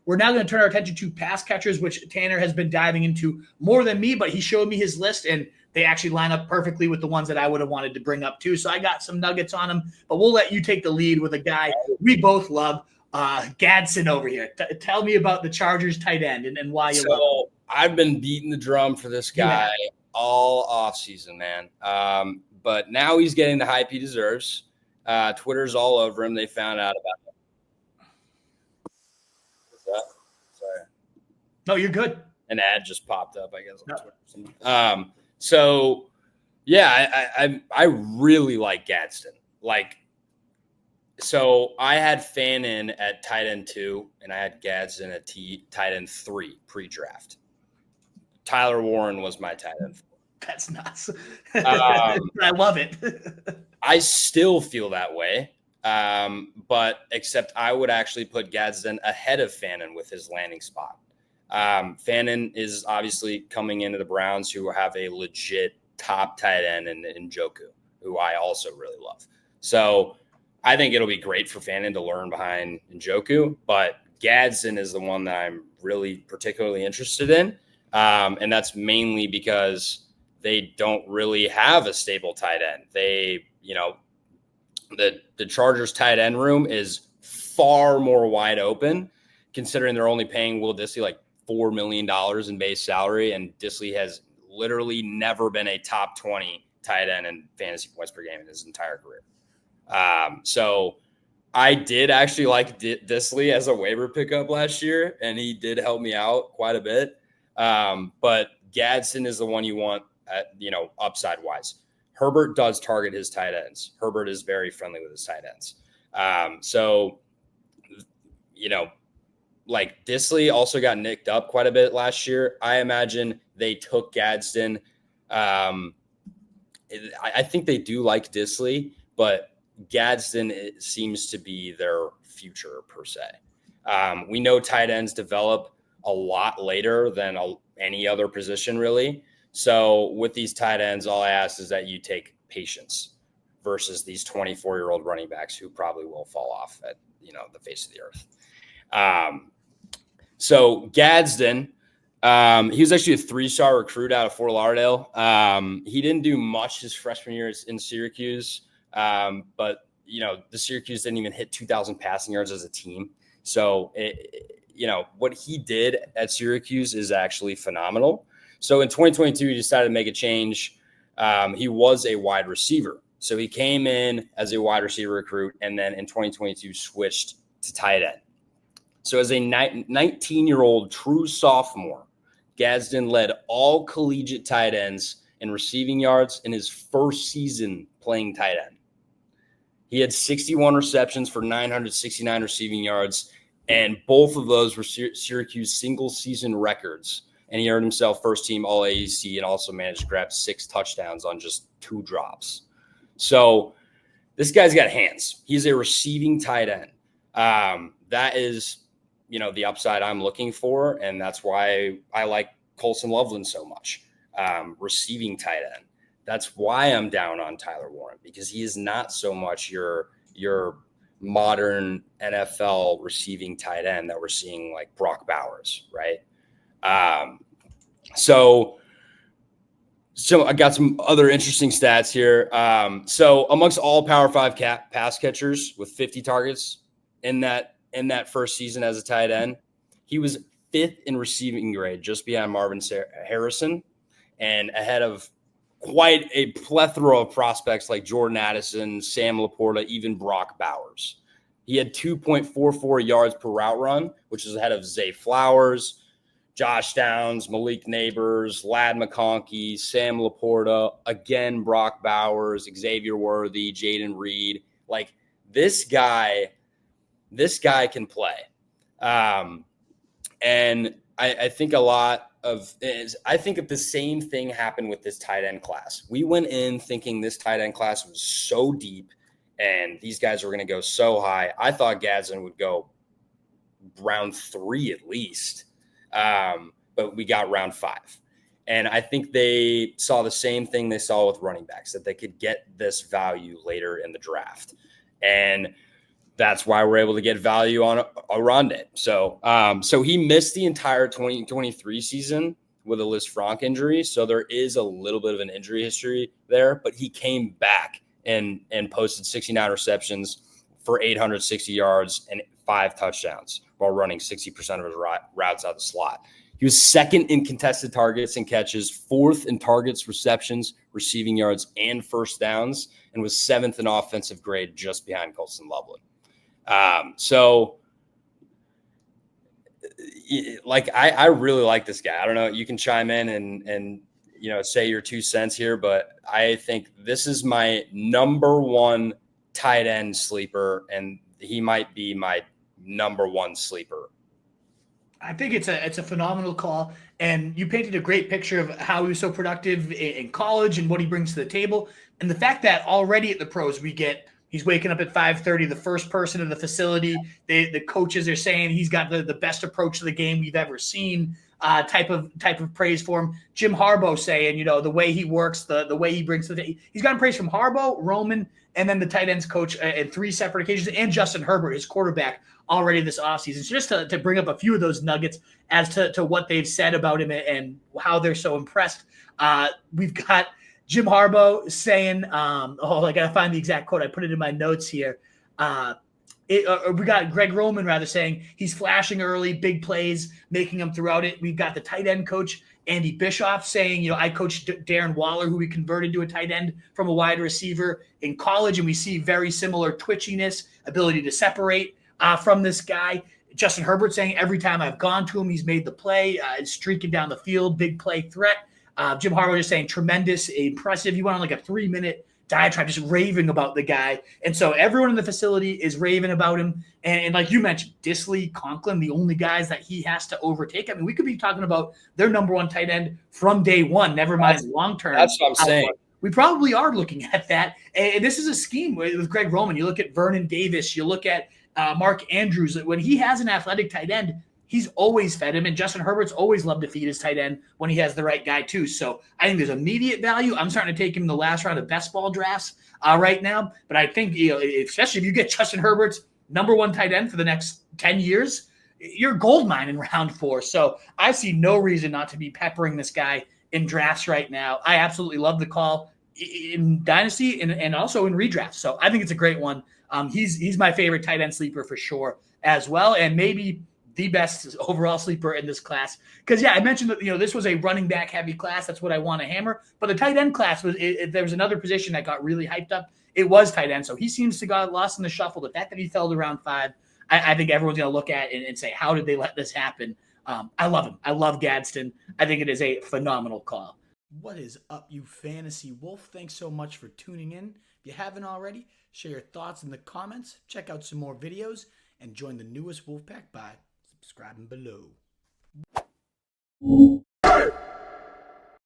We're now going to turn our attention to pass catchers, which Tanner has been diving into more than me, but he showed me his list, and they actually line up perfectly with the ones that I would have wanted to bring up too. So I got some nuggets on them, but we'll let you take the lead with a guy we both love, Gadsden over here. Tell me about the Chargers tight end and why you love him. I've been beating the drum for this guy all offseason, man. But now he's getting the hype he deserves. Twitter's all over him. They found out about him. What's that? Sorry. No, you're good. An ad just popped up, I guess. No. So, yeah, I really like Gadsden. So I had Fannin at tight end 2, and I had Gadsden at tight end 3 pre-draft. Tyler Warren was my tight end 4. That's nuts. I love it. I still feel that way, but except I would actually put Gadsden ahead of Fannin with his landing spot. Fannin is obviously coming into the Browns, who have a legit top tight end in Njoku, who I also really love. So I think it'll be great for Fannin to learn behind Njoku, but Gadsden is the one that I'm really particularly interested in. And that's mainly because they don't really have a stable tight end. They, the Chargers tight end room is far more wide open, considering they're only paying Will Dissly like $4 million in base salary. And Dissly has literally never been a top 20 tight end in fantasy points per game in his entire career. So I did actually like Dissly as a waiver pickup last year, and he did help me out quite a bit. But Gadsden is the one you want, upside wise. Herbert does target his tight ends. Herbert is very friendly with his tight ends. Dissly also got nicked up quite a bit last year. I imagine they took Gadsden. I think they do like Dissly, but Gadsden seems to be their future per se. We know tight ends develop a lot later than any other position, really. So with these tight ends, all I ask is that you take patience versus these 24-year-old running backs who probably will fall off at the face of the earth. So Gadsden, he was actually a 3-star recruit out of Fort Lauderdale. He didn't do much his freshman year in Syracuse, but the Syracuse didn't even hit 2,000 passing yards as a team. So what he did at Syracuse is actually phenomenal. So in 2022, he decided to make a change. He was a wide receiver. So he came in as a wide receiver recruit, and then in 2022 switched to tight end. So as a 19-year-old true sophomore, Gadsden led all collegiate tight ends in receiving yards in his first season playing tight end. He had 61 receptions for 969 receiving yards, and both of those were Syracuse single-season records. And he earned himself first-team All-AAC and also managed to grab 6 touchdowns on just 2 drops. So this guy's got hands. He's a receiving tight end. That is, the upside I'm looking for, and that's why I like Colson Loveland so much. Receiving tight end. That's why I'm down on Tyler Warren, because he is not so much your modern NFL receiving tight end that we're seeing like Brock Bowers, right? So I got some other interesting stats here. So amongst all Power 5 pass catchers with 50 targets in that first season as a tight end, he was 5th in receiving grade, just behind Marvin Harrison, and ahead of quite a plethora of prospects like Jordan Addison, Sam Laporta, even Brock Bowers. He had 2.44 yards per route run, which is ahead of Zay Flowers, Josh Downs, Malik Neighbors, Ladd McConkey, Sam Laporta, again, Brock Bowers, Xavier Worthy, Jaden Reed. Like, this guy can play. And I think I think that the same thing happened with this tight end class. We went in thinking this tight end class was so deep and these guys were going to go so high. I thought Gadsden would go round 3 at least. But we got round 5. And I think they saw the same thing they saw with running backs, that they could get this value later in the draft. And that's why we're able to get value on Oronde. So, so he missed the entire 2023 season with a Lisfranc injury. So there is a little bit of an injury history there, but he came back and posted 69 receptions for 860 yards and 5 touchdowns while running 60% of his routes out the slot. He was second in contested targets and catches, fourth in targets, receptions, receiving yards, and first downs, and was seventh in offensive grade just behind Colston Loveland. So like, I really like this guy. I don't know. You can chime in and, you know, say your 2 cents here, but I think this is my number one tight end sleeper, and he might be my number one sleeper. I think it's a phenomenal call, and you painted a great picture of how he was so productive in college and what he brings to the table, and the fact that already at the pros he's waking up at 5:30, the first person in the facility. The coaches are saying he's got the best approach to the game we've ever seen. Type of praise for him. Jim Harbaugh saying, you know, the way he works, the way he brings he's gotten praise from Harbaugh, Roman, and then the tight ends coach in 3 separate occasions, and Justin Herbert, his quarterback, already this offseason. So just to bring up a few of those nuggets as to what they've said about him and how they're so impressed. We've got Jim Harbaugh saying, I got to find the exact quote. I put it in my notes here. We got Greg Roman rather saying he's flashing early, big plays, making them throughout it. We've got the tight end coach, Andy Bischoff, saying, you know, I coached Darren Waller, who we converted to a tight end from a wide receiver in college, and we see very similar twitchiness, ability to separate from this guy. Justin Herbert saying every time I've gone to him, he's made the play, streaking down the field, big play threat. Jim Harbaugh just saying tremendous, impressive. He went on like a 3-minute diatribe just raving about the guy. And so everyone in the facility is raving about him. And like you mentioned, Dissly, Conklin, the only guys that he has to overtake. I mean, we could be talking about their number one tight end from day one, never mind long-term. That's what I'm saying. We probably are looking at that. And this is a scheme with Greg Roman. You look at Vernon Davis. You look at Mark Andrews. When he has an athletic tight end, he's always fed him, and Justin Herbert's always loved to feed his tight end when he has the right guy too. So I think there's immediate value. I'm starting to take him in the last round of best ball drafts right now. But I think, you know, especially if you get Justin Herbert's number one tight end for the next 10 years, you're gold mine in round 4. So I see no reason not to be peppering this guy in drafts right now. I absolutely love the call in dynasty and also in redraft. So I think it's a great one. He's my favorite tight end sleeper for sure as well, and maybe the best overall sleeper in this class. Because, yeah, I mentioned that, you know, this was a running back heavy class. That's what I want to hammer. But the tight end class, there was another position that got really hyped up. It was tight end. So he seems to got lost in the shuffle. The fact that he fell to round 5, I think everyone's going to look at and say, how did they let this happen? I love him. I love Gadsden. I think it is a phenomenal call. What is up, you fantasy wolf? Thanks so much for tuning in. If you haven't already, share your thoughts in the comments. Check out some more videos and join the newest Wolfpack by subscribing below.